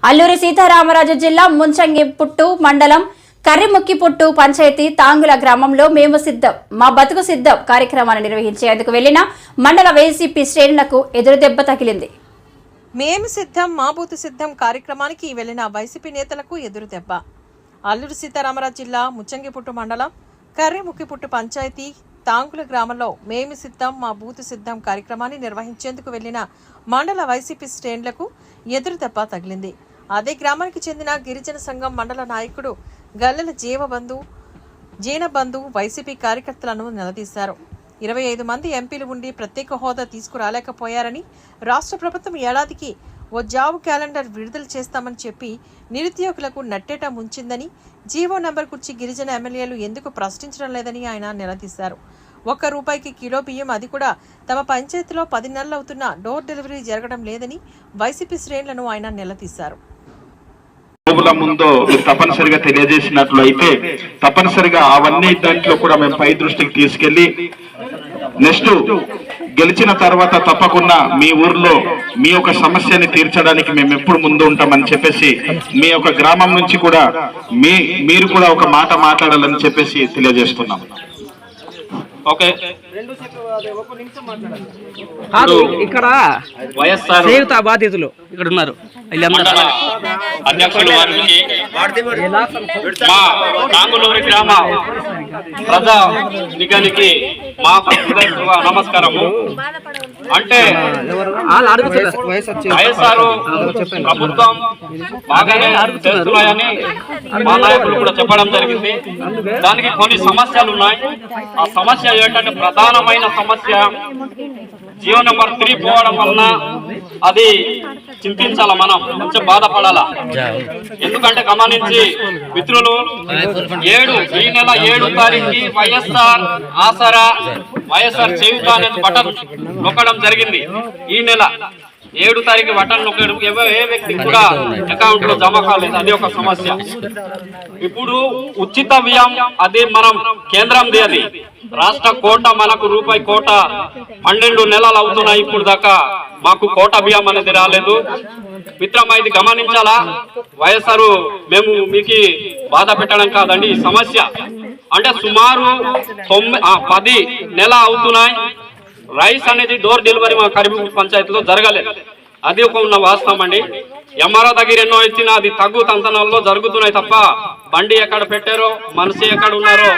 అల్లూరి సీతారామరాజు జిల్లా ముంచంగిపుట్టు మండలం కర్రిముక్కిపుట్టు పంచాయతీ తాంగుల గ్రామంలో మేము సిద్ధం మా బతుకు సిద్ధం కార్యక్రమాన్ని నిర్వహించేందుకు వెళ్లిన మండల వైసీపీ శ్రేణులకు ఎదురుదెబ్బ తగిలింది. మేము సిద్ధం మా బూతు సిద్ధం కార్యక్రమానికి వెళ్లిన వైసీపీ నేతలకు ఎదురుదెబ్బ. అల్లూరి సీతారామరాజు జిల్లా ముంచంగిపుట్టు మండలం కర్రిముక్కిపుట్టు పంచాయతీ తాంగుల గ్రామంలో మేము సిద్ధం మా బూతు సిద్ధం కార్యక్రమాన్ని నిర్వహించేందుకు వెళ్లిన మండల వైసీపీ శ్రేణులకు ఎదురుదెబ్బ తగిలింది. అదే గ్రామానికి చెందిన గిరిజన సంఘం మండల నాయకుడు గల్లెల జీనబంధు వైసీపీ కార్యకర్తలను నిలదీశారు. 25 మంది ఎంపీలు ఉండి ప్రత్యేక హోదా తీసుకురాలేకపోయారని, రాష్ట్ర ప్రభుత్వం ఏడాదికి ఓ జాబ్ క్యాలెండర్ విడుదల చేస్తామని చెప్పి నిరుద్యోగులకు నట్టేట ముంచిందని, జీవో నంబర్ కుర్చి గిరిజన ఎమ్మెల్యేలు ఎందుకు ప్రశ్నించడం లేదని ఆయన నిలదీశారు. ₹1 కిలో బియ్యం, అది కూడా తమ పంచాయతీలో 10 నెలలు అవుతున్న డోర్ డెలివరీ జరగడం లేదని వైసీపీ శ్రేణులను ఆయన నిలదీశారు. ముందు తప్పనిసరిగా తెలియజేసినట్లు అయితే తప్పనిసరిగా అవన్నీ దాంట్లో కూడా మేము పై దృష్టికి తీసుకెళ్లి నెక్స్ట్ గెలిచిన తర్వాత తప్పకుండా మీ ఊర్లో మీ యొక్క సమస్యని తీర్చడానికి మేము ఎప్పుడు ముందు ఉంటామని చెప్పేసి మీ యొక్క గ్రామం నుంచి కూడా మీరు కూడా ఒక మాట మాట్లాడాలని చెప్పేసి తెలియజేస్తున్నాం. ఓకే, ఇక్కడ వైఎస్ఆర్ బాధితులు ఇక్కడ ఉన్నారు. అధ్యక్షులు వారికి మా తాంగులూరి గ్రామ ప్రజా నిఘానికి మా నమస్కారము. అంటే వైఎస్ఆర్ ప్రభుత్వం బాగానే చేస్తున్నాయని మా నాయకులు కూడా చెప్పడం జరిగింది. దానికి కొన్ని సమస్యలు ఉన్నాయి. ఆ సమస్య ఏంటంటే ప్రధానమైన సమస్య జియో నెంబర్ 3 పోవడం వలన అది చింతించాల, మనం కొంచెం బాధపడాలా. ఎందుకంటే గమనించి మిత్రులు, ఈ నెల 7వ తారీఖుకి వైఎస్ఆర్ ఆసరా వైఎస్ఆర్ చేయుత అనేది బటన్ నొక్కడం జరిగింది. ఈ నెల 7వ తారీఖు బటన్ నొక్కడం ఏ వ్యక్తి కూడా అకౌంట్ లో జమ కాలేదు. అది ఒక సమస్య. ఇప్పుడు ఉచిత వ్యయం అది మనం కేంద్రంది, అది రాష్ట్ర కోట మనకు రూపాయి కోట 12 నెలలు అవుతున్నాయి. ఇప్పుడు దాకా మాకు కోట బియ్యం అనేది రాలేదు. మిత్రమా, ఇది గమనించాలా. వైఎస్ఆర్ మేము మీకు బాధ పెట్టడం కాదండి. ఈ సమస్య అంటే సుమారు 10 నెల అవుతున్నాయి. రైస్ అనేది డోర్ డెలివరీ మా కరీంనగర్ పంచాయతీలో జరగలేదు. అది ఒక ఉన్న వాస్తవం అండి. ఎంఆర్ఓ దగ్గర ఎన్నో ఇచ్చినా అది తగ్గు తంతనాల్లో జరుగుతున్నాయి తప్ప బండి ఎక్కడ పెట్టారో మనిషి ఎక్కడ ఉన్నారో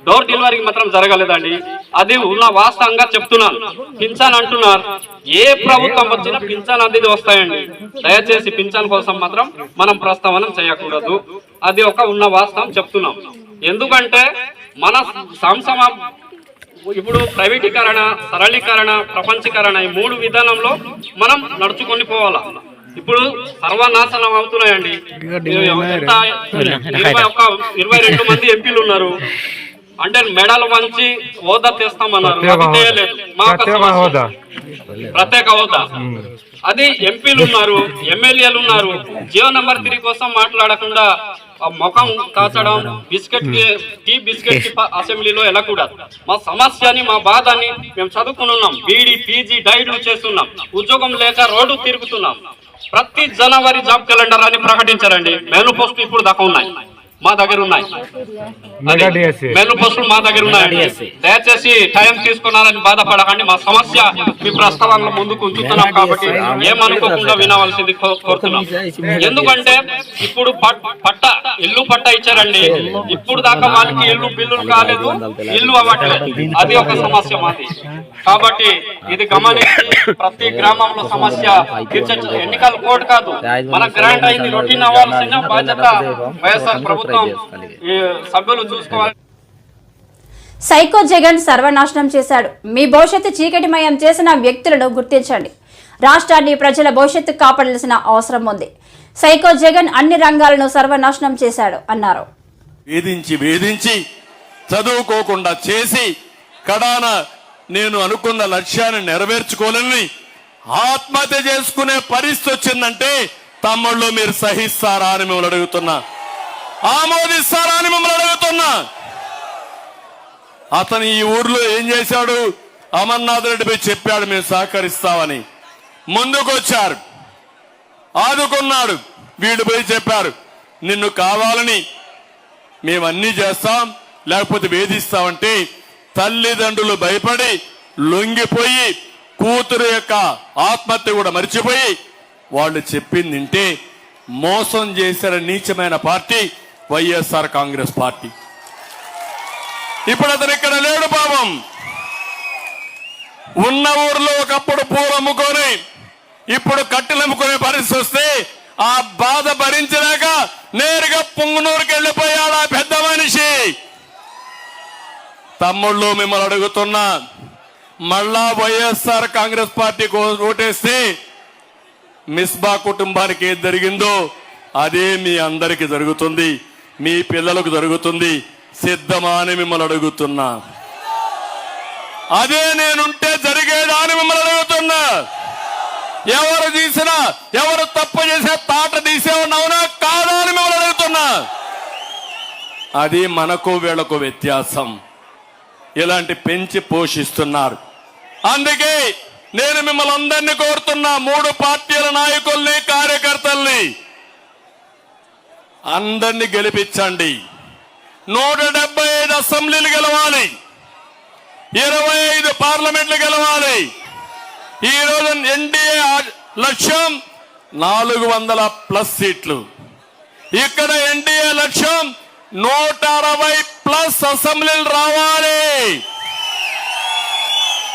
డోర్ డెలివరీకి మాత్రం జరగలేదండి. అది ఉన్న వాస్తవంగా చెప్తున్నాను. పింఛన్ అంటున్నారు, ఏ ప్రభుత్వం వచ్చినా పింఛన్ అనేది వస్తాయండి. దయచేసి పింఛన్ కోసం మాత్రం మనం ప్రస్తావన చేయకూడదు. అది ఒక ఉన్న వాస్తవం చెప్తున్నాం. ఎందుకంటే మన సంక్షేమ ఇప్పుడు ప్రైవేటీకరణ, సరళీకరణ, ప్రపంచీకరణ ఈ 3 విధానంలో మనం నడుచుకొని పోవాలా. ఇప్పుడు సర్వనాశనం అవుతున్నాయండి. 22 మంది ఎంపీలు ఉన్నారు. అంటే మెడలు వంచి హోదా తెస్తామన్నారు, ప్రత్యేక హోదా. అది ఎంపీలు ఉన్నారు, ఎమ్మెల్యేలు ఉన్నారు. జియో నెంబర్ 3 కోసం మాట్లాడకుండా ముఖం కాచడం, టీ బిస్కెట్ అసెంబ్లీలో వెళ్ళకూడదు. మా సమస్యని, మా బాధని మేము చదువుకున్నాం, బీడీ పీజీ డైట్లు చేస్తున్నాం, ఉద్యోగం లేక రోడ్డు తిరుగుతున్నాం. ప్రతి జనవరి జాబ్ క్యాలెండర్ అని ప్రకటించారండి. మేనిఫెస్టో ఇప్పుడు దాకా ఉన్నాయి, మా దగ్గర ఉన్నాయి. మేనిఫెస్టోలు మా దగ్గర ఉన్నాయి. దయచేసి టైం తీసుకున్నారని బాధపడకండి. మా సమస్య మీ ప్రస్తావనలో ముందుకు ఉంచుతున్నాం కాబట్టి ఏమనుకోకుండా వినవలసింది కోరుతున్నాం. ఎందుకంటే ఇప్పుడు ఇల్లు పట్ట ఇచ్చారండి. ఇప్పుడు దాకా వాళ్ళకి ఇల్లు బిల్లులు కాలేదు, ఇల్లు అవ్వట్లేదు. అది ఒక సమస్య మాది. కాబట్టి ఇది గమనించి ప్రతి గ్రామంలో సమస్య ఎన్నికల కోడ్ కాదు, మన గ్రాంట్ అయింది, రొటీన్ అవ్వాల్సిన బాధ్యత వైఎస్ఆర్ ప్రభుత్వం సభ్యులు చూసుకోవాలి. సైకో జగన్ సర్వనాశనం చేశాడు. మీ భవిష్యత్తు చీకటిమయం చేసిన వ్యక్తులను గుర్తించండి. రాష్ట్రాన్ని, ప్రజల భవిష్యత్తు కాపాడాల్సిన అవసరం ఉంది. సైకో జగన్ అన్ని రంగాలను సర్వనాశనం చేశాడు అన్నారు. వేధించి చదువుకోకుండా చేసి కడాన నేను అనుకున్న లక్ష్యాన్ని నెరవేర్చుకోలేని ఆత్మహత్య చేసుకునే పరిస్థితి వచ్చిందంటే తమ్ముళ్ళు మీరు సహిస్తారా అని మిమ్మల్ని అడుగుతున్నా, ఆమోదిస్తారా అని మిమ్మల్ని అడుగుతున్నా. అతను ఈ ఊర్లో ఏం చేశాడు? అమర్నాథ్ రెడ్డిపై చెప్పాడు మేము సహకరిస్తామని. ముందుకొచ్చారు, ఆదుకున్నాడు, వీళ్ళు పోయి చెప్పారు, నిన్ను కావాలని మేమన్నీ చేస్తాం లేకపోతే వేధిస్తామంటే తల్లిదండ్రులు భయపడి లొంగిపోయి కూతురు యొక్క ఆత్మహత్య కూడా మర్చిపోయి వాళ్ళు చెప్పింది వింటే మోసం చేసిన నీచమైన పార్టీ వైఎస్ఆర్ కాంగ్రెస్ పార్టీ. ఇప్పుడు అతను ఇక్కడ లేడు పాపం. ఉన్న ఊర్లో ఒకప్పుడు పూలు అమ్ముకొని ఇప్పుడు కట్టెలు అమ్ముకునే పరిస్థితి వస్తే ఆ బాధ భరించలేక నేరుగా పుంగనూరుకి వెళ్ళిపోయాడు ఆ పెద్ద మనిషి. తమ్ముళ్ళు మిమ్మల్ని అడుగుతున్నా, మళ్ళా వైఎస్ఆర్ కాంగ్రెస్ పార్టీకి ఓటేస్తే మిస్బా కుటుంబానికి ఏది జరిగిందో అదే మీ అందరికి జరుగుతుంది, మీ పిల్లలకు జరుగుతుంది. సిద్ధమా అని మిమ్మల్ని అడుగుతున్నా. అదే నేనుంటే జరిగేదా అని మిమ్మల్ని అడుగుతున్నా. ఎవరు తీసినా ఎవరు తప్పు చేసే తాట తీసేవున్నావునా కాదా అని మిమ్మల్ని అడుగుతున్నా. అది మనకు వీళ్లకు వ్యత్యాసం. ఇలాంటి పెంచి పోషిస్తున్నారు. అందుకే నేను మిమ్మల్ని అందరినీ కోరుతున్నా, 3 పార్టీల నాయకుల్ని కార్యకర్తల్ని అందరినీ గెలిపించండి. 175 అసెంబ్లీలు గెలవాలి, 25 పార్లమెంట్లు గెలవాలి. ఈ రోజు ఎన్డీఏ లక్ష్యం 400+ సీట్లు. ఇక్కడ ఎన్డీఏ లక్ష్యం 160+ అసెంబ్లీలు రావాలి,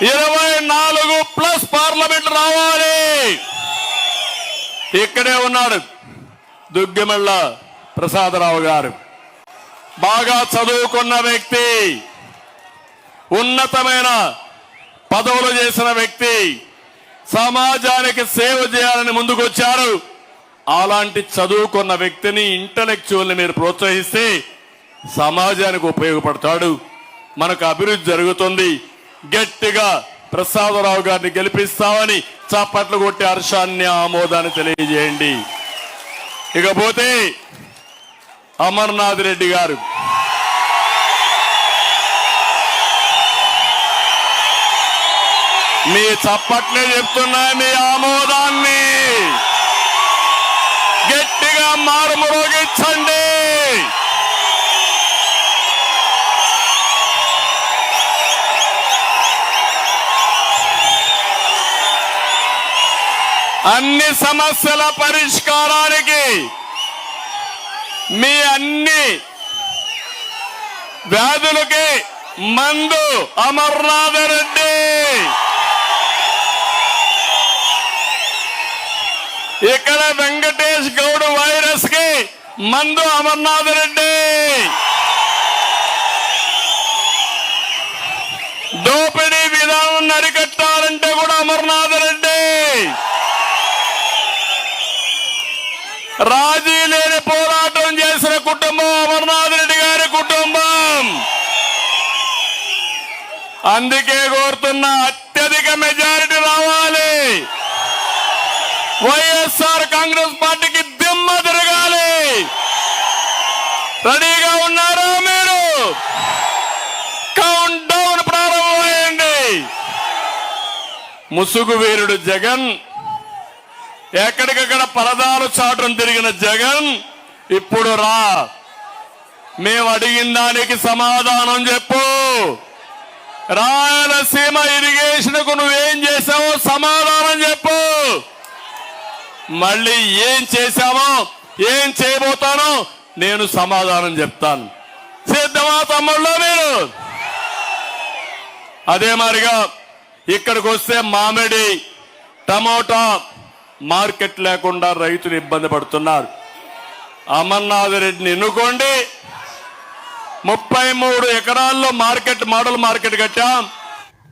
24+ పార్లమెంట్ రావాలి. ఇక్కడే ఉన్నాడు దుగ్గిమళ్ళ ప్రసాదరావు గారు, బాగా చదువుకున్న వ్యక్తి, ఉన్నతమైన పదవులు చేసిన వ్యక్తి, సమాజానికి సేవ చేయాలని ముందుకొచ్చారు. అలాంటి చదువుకున్న వ్యక్తిని, ఇంటలెక్చువల్ని మీరు ప్రోత్సహిస్తే సమాజానికి ఉపయోగపడతాడు, మనకు అభివృద్ధి జరుగుతుంది. గట్టిగా ప్రసాదరావు గారిని గెలిపిస్తామని చప్పట్లు కొట్టి హర్షాన్ని ఆమోదాన్ని తెలియజేయండి. ఇకపోతే అమర్నాథ్ రెడ్డి గారు, మీ చప్పట్లే చెప్తున్నా మీ ఆమోదాన్ని గట్టిగా మారుమోగించండి. అన్ని సమస్యల పరిష్కారానికి, మీ అన్ని వ్యాధులకి మందు అమర్నాథ్ రెడ్డి. ఇక్కడ వెంకటేష్ గౌడ్ వైరస్ కి మందు అమర్నాథ్ రెడ్డి. దోపిడీ విధానం అరికట్టాలంటే కూడా అమర్నాథ్ రెడ్డి. రాజీ లేని పోరాటం చేసిన కుటుంబం అమర్నాథ్ రెడ్డి గారి కుటుంబం. అందుకే కోరుతున్నా, అత్యధిక మెజారిటీ రావాలి, వైఎస్ఆర్ కాంగ్రెస్ పార్టీకి దిమ్మ తిరగాలి. రెడీగా ఉన్నారా మీరు? కౌంట్ డౌన్ ప్రారంభమైంది. ముసుగు వీరుడు జగన్, ఎక్కడికక్కడ పరదాలు చాటును తిరిగిన జగన్ ఇప్పుడు రా, మేము అడిగిన దానికి సమాధానం చెప్పు. రాయలసీమ ఇరిగేషన్ కు నువ్వేం చేశావో సమాధానం చెప్పు. మళ్ళీ ఏం చేశామో ఏం చేయబోతానో నేను సమాధానం చెప్తాను. సిద్ధమా తమ్ముళ్ళు మీరు? అదే మాదిరిగా ఇక్కడికి వస్తే మామిడి, టమోటా మార్కెట్ లేకుండా రైతులు ఇబ్బంది పడుతున్నారు. అమర్నాథ్ రెడ్డిని ఎన్నుకోండి. 33 ఎకరాల్లో మార్కెట్, మోడల్ మార్కెట్ కట్టాం.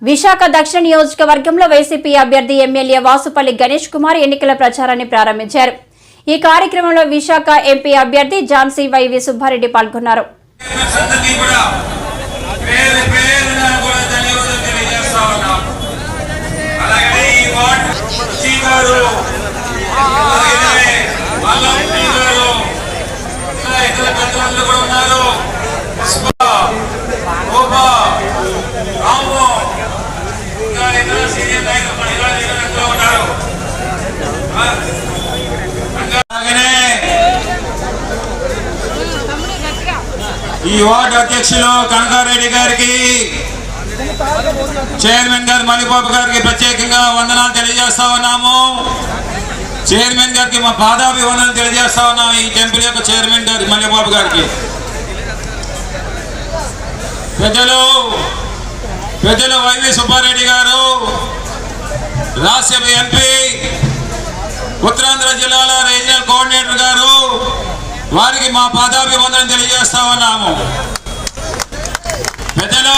విశాఖ దక్షిణ నియోజకవర్గంలో వైసీపీ అభ్యర్థి ఎమ్మెల్యే వాసుపల్లి గణేష్ కుమార్ ఎన్నికల ప్రచారాన్ని ప్రారంభించారు. ఈ కార్యక్రమంలో విశాఖ ఎంపీ అభ్యర్థి ఝాన్సీ వైవి సుబ్బారెడ్డి పాల్గొన్నారు. ఈ వార్డు అధ్యక్షులు కనకారెడ్డి గారికి, చైర్మన్ గారు మల్లిబాబు గారికి ప్రత్యేకంగా వందనాలు తెలియజేస్తా ఉన్నాము. చైర్మన్ గారికి మా పాదాభివందనం తెలియజేస్తా ఉన్నాము. ఈ టెంపుల్ యొక్క చైర్మన్ గారికి మల్లిబాబు గారికి. పెద్దలు వైవి సుబ్బారెడ్డి గారు, రాజ్యసభ ఎంపీ, ఉత్తరాంధ్ర జిల్లాల రీజనల్ కోఆర్డినేటర్ గారు, వారికి మా పాదాభివందనం తెలియజేస్తా ఉన్నాము. పెద్దలు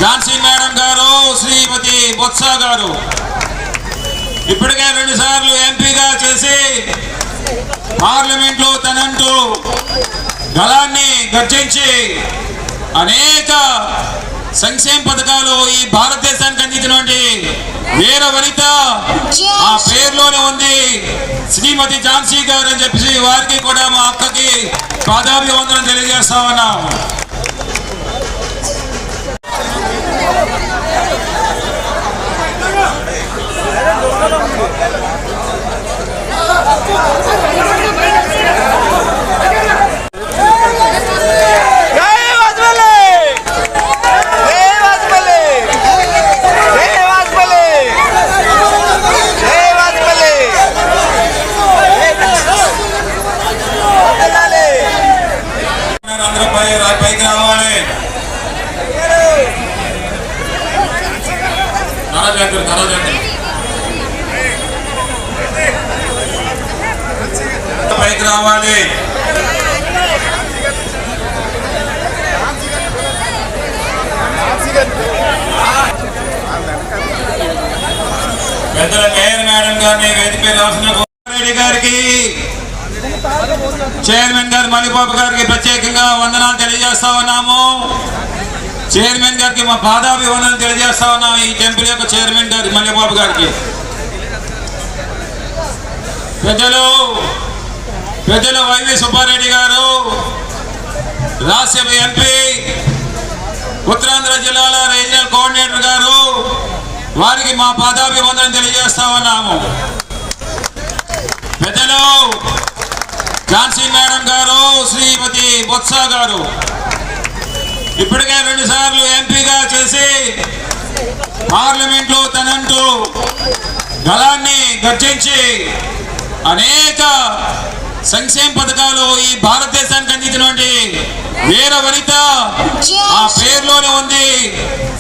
ఝాన్సీ మేడం గారు, శ్రీమతి బొత్స గారు ఇప్పటికే 2 సార్లు ఎంపీగా చేసి పార్లమెంట్లో తనంటూ గళాన్ని గర్జించి అనేక సంక్షేమ పథకాలు ఈ భారతదేశానికి అందించినటువంటి వీర వనిత, ఆ పేరులోనే ఉంది శ్రీమతి ఝాన్సీ గారు అని చెప్పేసి వారికి కూడా మా అక్కకి పాదాభివందనం తెలియజేస్తా ఉన్నాం. పైకి రావాలి. పైకి రావాలి. పెద్దల మేయర్ మేడం గారిని వేదికపై రాసిన రెడ్డి గారికి, చైర్మన్ గారు మల్లిబాబు గారికి ప్రత్యేకంగా వందనాలు తెలియజేస్తా ఉన్నాము. చైర్మన్ గారికి మా పాదాభివందనం తెలియజేస్తా ఉన్నాము. ఈ టెంపుల్ యొక్క చైర్మన్ గారికి మల్లిబాబు గారికి. పెద్దలు వైవి సుబ్బారెడ్డి గారు, రాజ్యసభ ఎంపీ, ఉత్తరాంధ్ర జిల్లాల రీజనల్ కోఆర్డినేటర్ గారు, వారికి మా పాదాభివందనం తెలియజేస్తా ఉన్నాము. పెద్దలు ఝాన్సీ మేడం గారు, శ్రీమతి బొత్స గారు ఇప్పటికే 2 సార్లు ఎంపీగా చేసి పార్లమెంట్లో తనంటూ గళాన్ని గర్జించి అనేక సంక్షేమ పథకాలు ఈ భారతదేశానికి అందించినటువంటి వీర వనిత, ఆ పేరులోనే ఉంది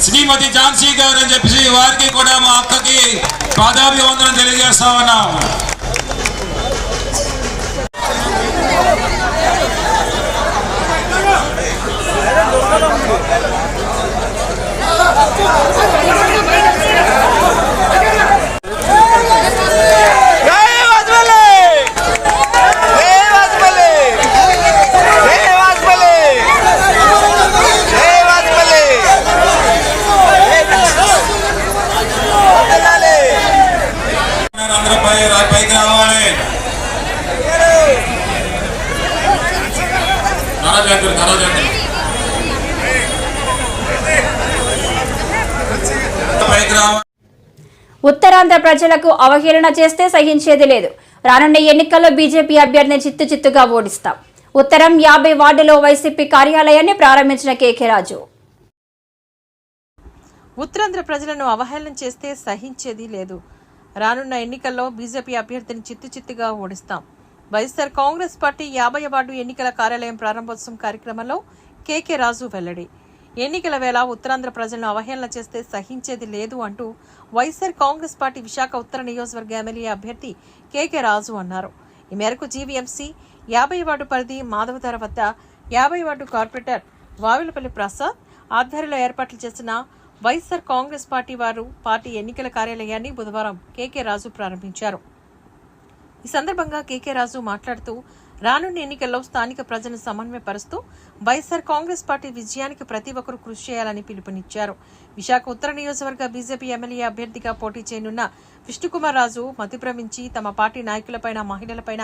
శ్రీమతి ఝాన్సీ గారు అని చెప్పేసి వారికి కూడా మా అక్కకి పాదాభివందనం తెలియజేస్తా ఉన్నాం. పైకి రావాలి. ఉత్తరాంధ్ర ప్రజలకు అవహేళన చేస్తే సహించేది లేదు. రానున్న ఎన్నికల్లో బీజేపీ అభ్యర్థిని చిత్తుగా ఓడిస్తాం. ఉత్తరం 50 వార్డులో వైసీపీ కార్యాలయాన్ని ప్రారంభించిన కేకే రాజు. ఉత్తరాంధ్ర ప్రజలను అవహేళన చేస్తే సహించేది లేదు. రానున్న ఎన్నికల్లో బీజేపీ అభ్యర్థిని చిత్తుగా ఓడిస్తాం. వైఎస్ఆర్ కాంగ్రెస్ పార్టీ 50వ వార్డు ఎన్నికల కార్యాలయం ప్రారంభోత్సవం కార్యక్రమంలో కేకే రాజు వెల్లడి. ఎన్నికల వేళ ఉత్తరాంధ్ర ప్రజలను అవహేళన చేస్తే సహించేది లేదు అంటూ వైఎస్ఆర్ కాంగ్రెస్ పార్టీ విశాఖ ఉత్తర నియోజకవర్గ ఎమ్మెల్యే అభ్యర్థి కేకే రాజు అన్నారు. ఈ మేరకు జీవీఎంసీ 50వ వార్డు పరిధి మాధవధార వద్ద 50వ వార్డు కార్పొరేటర్ వావిలపల్లి ప్రసాద్ ఆధ్వర్యంలో ఏర్పాట్లు చేసిన వైఎస్ఆర్ కాంగ్రెస్ పార్టీ వారు పార్టీ ఎన్నికల కార్యాలయాన్ని బుధవారం కేకే రాజు ప్రారంభించారు. ఈ సందర్భంగా కేకే రాజు మాట్లాడుతూ రానున్న ఎన్నికల్లో స్థానిక ప్రజలను సమన్వయపరుస్తూ వైఎస్ఆర్ కాంగ్రెస్ పార్టీ విజయానికి ప్రతి ఒక్కరూ కృషి చేయాలని పిలుపునిచ్చారు. విశాఖ ఉత్తర నియోజకవర్గ బీజేపీ ఎమ్మెల్యే అభ్యర్థిగా పోటీ చేయనున్న విష్ణుకుమార్ రాజు మతిభ్రమించి తమ పార్టీ నాయకులపైన మహిళలపైన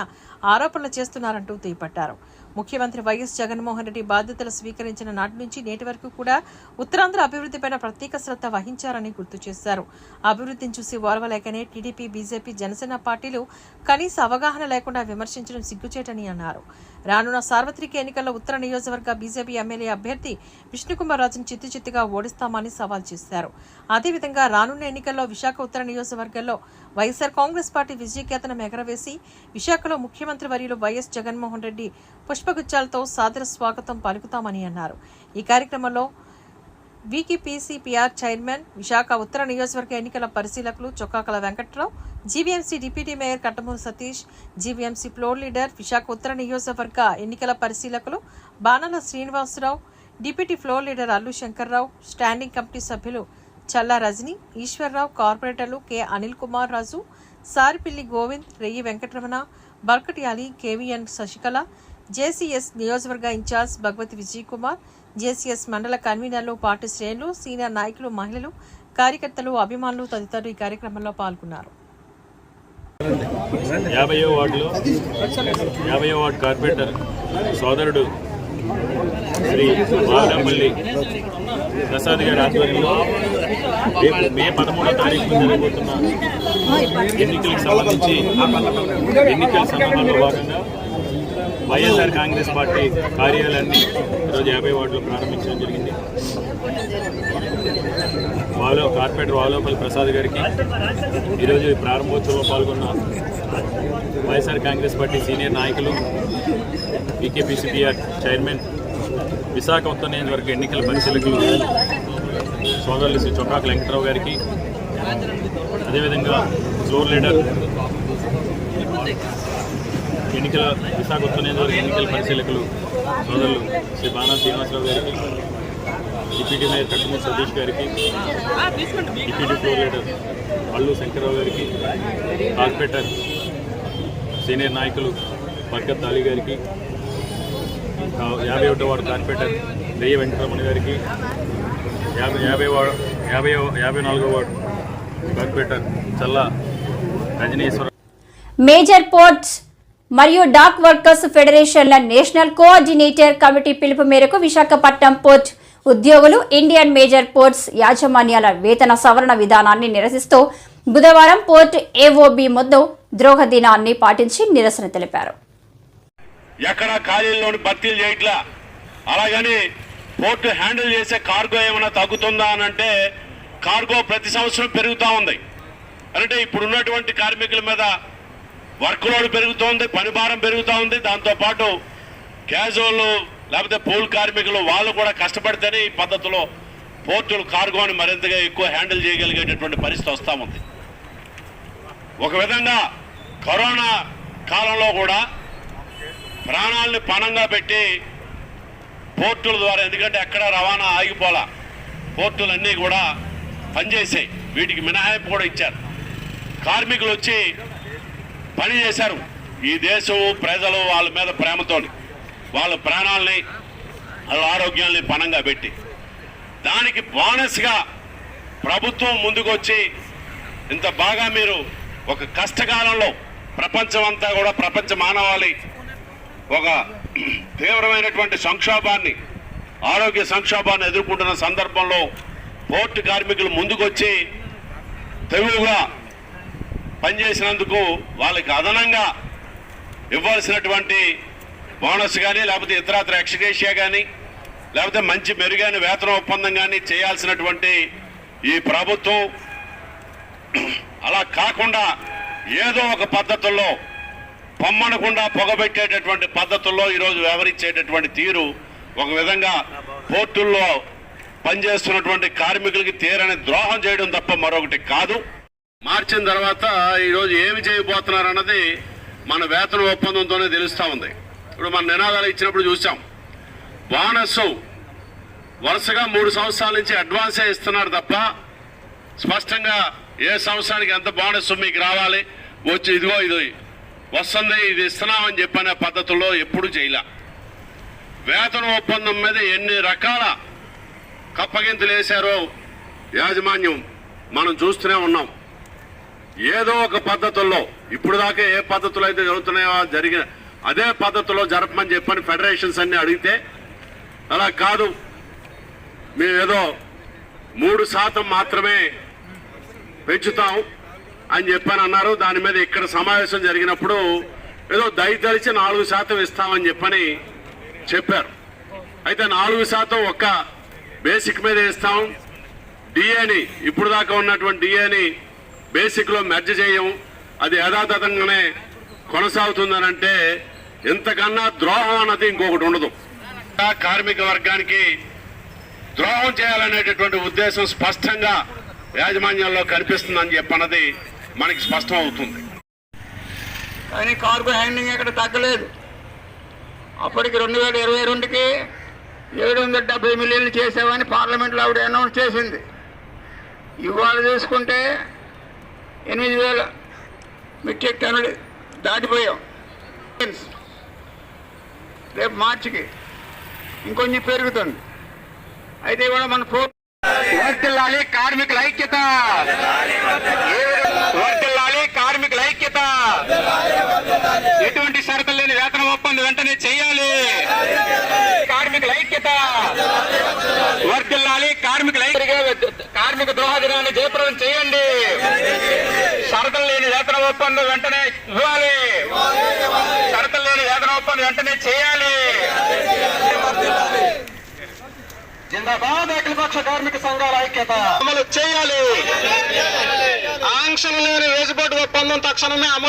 ఆరోపణలు చేస్తున్నారంటూ దుయ్యబట్టారు. ముఖ్యమంత్రి వైఎస్ జగన్మోహన్ రెడ్డి బాధ్యతలు స్వీకరించిన నాటి నుంచి నేటి వరకు కూడా ఉత్తరాంధ్ర అభివృద్ధిపైన ప్రత్యేక శ్రద్ధ వహించారని గుర్తు చేశారు. అభివృద్ధిని చూసి ఓర్వలేకనే టీడీపీ, బీజేపీ, జనసేన పార్టీలు కనీస అవగాహన లేకుండా విమర్శించడం సిగ్గుచేటని చేస్తామని అన్నారు. రానున్న సార్వత్రిక ఎన్నికల్లో ఉత్తర నియోజకవర్గ బీజేపీ ఎమ్మెల్యే అభ్యర్థి విష్ణుకుమార్ రాజును చిత్తుచిత్తుగా ఓడిస్తామని సవాల్ చేశారు. అదేవిధంగా రానున్న ఎన్నికల్లో విశాఖ ఉత్తర నియోజకవర్గంలో వైఎస్ఆర్ కాంగ్రెస్ పార్టీ విజయకేతనం ఎగరవేసి విశాఖలో ముఖ్యమంత్రి వర్యులు వైఎస్ జగన్మోహన్ రెడ్డి పుష్పగుచ్చాలతో సాదర స్వాగతం పలుకుతామని అన్నారు. ఈ కార్యక్రమంలో వీకీపీసీపీఆర్ చైర్మన్, విశాఖ ఉత్తర నియోజకవర్గ ఎన్నికల పరిశీలకులు Chokkakala Venkatrao, GVMC deputy mayor Kattamuru Satish, GVMC floor leader, Visakha ఉత్తర నియోజకవర్గ ఎన్నికల పరిశీలకులు Banala Srinivasarao, deputy floor leader Allu Shankarrao, standing committee సభ్యులు చల్లా రజని, ఈశ్వర్రావు, కార్పొరేటర్లు K Anil Kumar Raju, Saripilli Govind, Reyyi Venkataramana, Barkati Ali, KVN Sasikala, JCS నియోజకవర్గ ఇన్ఛార్జ్ భగవతి విజయ్ కుమార్, జేసీఎస్ మండల కన్వీనర్లు, పార్టీ శ్రేణులు, సీనియర్ నాయకులు, మహిళలు, కార్యకర్తలు, అభిమానులు తదితరులు ఈ కార్యక్రమంలో పాల్గొన్నారు. 50వ వార్డులో 50వ వార్డు కార్పొరేటర్ సోదరుడు శ్రీ వాడమల్లి ప్రసాద్ గారి ఆధ్వర్యంలో రేపు మే 13వ తారీఖు జరగబోతున్న ఎన్నికలకు సంబంధించి ఎన్నికల సందర్భంలో భాగంగా వైఎస్ఆర్ కాంగ్రెస్ పార్టీ కార్యాలయాన్ని ఈరోజు 50 వార్డులో ప్రారంభించడం జరిగింది. కార్పొరేటర్ వాలోపల్లి ప్రసాద్ గారికి ఈరోజు ఈ ప్రారంభోత్సవంలో పాల్గొన్న వైఎస్ఆర్ కాంగ్రెస్ పార్టీ సీనియర్ నాయకులు, వీకేపీసీపీఆర్ చైర్మన్, విశాఖ ఉత్తర నియోజకవర్గ ఎన్నికల పరిశీలకులు సోదరులు శ్రీ చొక్కాకల వెంకటరావు గారికి, అదేవిధంగా ఫ్లోర్ లీడర్ విశాఖ ఉత్తర నియోజకవర్గ ఎన్నికల పరిశీలకులు సోదరులు శ్రీ బాణా శ్రీనివాసరావు గారికి, డిప్యూటీ మేయర్ కట్టమూరు సతీష్ గారికి, deputy floor leader Allu Shankarrao గారికి, కార్పొరేటర్ సీనియర్ నాయకులు బర్కత్ అలీ గారికి, 51వ వార్డు కార్పొరేటర్ రెయ్యి వెంకటరమణ గారికి, 54వ ward corporator Challa Rajanishwara. Major ports మరియు డాక్ వర్కర్స్ ఫెడరేషన్ల నేషనల్ కోఆర్డినేటర్ కమిటీ పిలుపు మేరకు విశాఖపట్నం పోర్ట్ ఉద్యోగులు ఇండియన్ మేజర్ పోర్ట్స్ యాజమాన్యాల వేతన సవరణ విధానాన్ని నిరసిస్తూ బుధవారం పోర్ట్ ఏఓబి ముందు ద్రోహ దినాన్ని పాటించి నిరసన తెలిపారు. ఎక్కడ ఖాళీల్లోని భర్తీలు చేయట్లా, అలాగని పోర్టు హ్యాండిల్ చేసే కార్గో ఏమైనా తగ్గుతుందా అని అంటే కార్గో ప్రతి సంవత్సరం పెరుగుతూ ఉంది. అంటే ఇప్పుడున్నటువంటి కార్మికుల మీద వర్క్ లోడ్ పెరుగుతోంది, పని భారం పెరుగుతూ ఉంది. దాంతోపాటు క్యాజువల్ లేకపోతే పూల్ కార్మికులు వాళ్ళు కూడా కష్టపడితేనే ఈ పద్ధతిలో పోర్టులు కార్గోని మరింతగా ఎక్కువ హ్యాండిల్ చేయగలిగేటటువంటి పరిస్థితి వస్తూ ఉంది. ఒక విధంగా కరోనా కాలంలో కూడా ప్రాణాలని పణంగా పెట్టి పోర్టుల ద్వారా, ఎందుకంటే ఎక్కడ రవాణా ఆగిపోలా, పోర్టులన్నీ కూడా పనిచేసాయి, వీటికి మినహాయింపు కూడా ఇచ్చారు. కార్మికులు వచ్చి పని చేశారు. ఈ దేశం ప్రజలు వాళ్ళ మీద ప్రేమతో వాళ్ళ ప్రాణాలని వాళ్ళ ఆరోగ్యాన్ని పణంగా పెట్టి దానికి బోనస్గా ప్రభుత్వం ముందుకొచ్చి ఇంత బాగా మీరు ఒక కష్టకాలంలో ప్రపంచం అంతా కూడా, ప్రపంచ మానవాళి ఒక తీవ్రమైనటువంటి సంక్షోభాన్ని, ఆరోగ్య సంక్షోభాన్ని ఎదుర్కొంటున్న సందర్భంలో పోర్టు కార్మికులు ముందుకొచ్చి తెగువగా పనిచేసినందుకు వాళ్ళకి అదనంగా ఇవ్వాల్సినటువంటి బోనస్ కానీ లేకపోతే ఇతరత్ర ఎక్స్గ్రేషియా కానీ లేకపోతే మంచి మెరుగైన వేతన ఒప్పందం కానీ చేయాల్సినటువంటి ఈ ప్రభుత్వం అలా కాకుండా ఏదో ఒక పద్ధతుల్లో పొమ్మనకుండా పొగబెట్టేటటువంటి పద్ధతుల్లో ఈరోజు వ్యవహరించేటటువంటి తీరు ఒక విధంగా పోర్టుల్లో పనిచేస్తున్నటువంటి కార్మికులకి తీరని ద్రోహం చేయడం తప్ప మరొకటి కాదు. మార్చిన తర్వాత ఈరోజు ఏమి చేయబోతున్నారు అన్నది మన వేతన ఒప్పందంతోనే తెలుస్తూ ఉంది. ఇప్పుడు మన నినాదాలు ఇచ్చినప్పుడు చూసాం, బోనస్ వరుసగా 3 సంవత్సరాల నుంచి అడ్వాన్సే ఇస్తున్నారు తప్ప స్పష్టంగా ఏ సంవత్సరానికి ఎంత బోనస్ మీకు రావాలి, వచ్చి ఇదిగో ఇది వస్తుంది, ఇది ఇస్తున్నామని చెప్పనే పద్ధతుల్లో ఎప్పుడు చేయలే. వేతన ఒప్పందం మీద ఎన్ని రకాల కప్పగింతలు వేశారో యాజమాన్యం మనం చూస్తూనే ఉన్నాం. ఏదో ఒక పద్ధతుల్లో ఇప్పుడు దాకా ఏ పద్ధతులు అయితే జరుగుతున్నాయో జరిగిన అదే పద్ధతిలో జరపమని చెప్పని ఫెడరేషన్స్ అన్ని అడిగితే అలా కాదు, మేమేదో 3% మాత్రమే పెంచుతాం అని చెప్పని అన్నారు. దాని మీద ఇక్కడ సమావేశం జరిగినప్పుడు ఏదో దయతలిచి 4% ఇస్తామని చెప్పారు. అయితే 4% ఒక్క బేసిక్ మీద ఇస్తాం, డిఏని ఇప్పుడు దాకా ఉన్నటువంటి డిఏని బేసిక్లో మెర్జ్ చేయం, అది యథాతథంగానే కొనసాగుతుందని అంటే ఇంతకన్నా ద్రోహం అన్నది ఇంకొకటి ఉండదు. కార్మిక వర్గానికి ద్రోహం చేయాలనేటటువంటి ఉద్దేశం స్పష్టంగా యాజమాన్యంలో కనిపిస్తుందని చెప్పన్నది మనకి స్పష్టం అవుతుంది. కానీ కార్గో హ్యాండింగ్ ఎక్కడ తగ్గలేదు. అప్పటికి 2022కి 770 మిలియన్లు చేసామని పార్లమెంట్లో ఆవిడ అనౌన్స్ చేసింది. ఇవాళ చూసుకుంటే 8,000 మెట్రిక్ టన్నులు దాటిపోయాం. రేపు మార్చికి ఇంకొంచెం పెరుగుతుంది. అయితే కూడా మన వర్ధిల్లాలి కార్మికుల ఐక్యత, వర్ధిల్లాలి కార్మికుల ఐక్యత. ఎటువంటి షరతులు లేని వేతన ఒప్పందం వెంటనే చేయాలి. కార్మికుల ఐక్యత, వర్ధిల్లాలి కార్మికుల ఐక్యత. కార్మిక ద్రోహ దినాన్ని జయప్రదం చేయండి. షరతులు లేని వేతన ఒప్పందం వెంటనే ఇవ్వాలి. షరతులు లేని వేతన ఒప్పందం వెంటనే చేయాలి. జిందాబాద్ అఖిలపక్ష కార్మిక సంఘాల ఐక్యత అమలు చేయాలి. ఆంక్షలు లేని వేసుబాటు ఒప్పందం తక్షణమే అమలు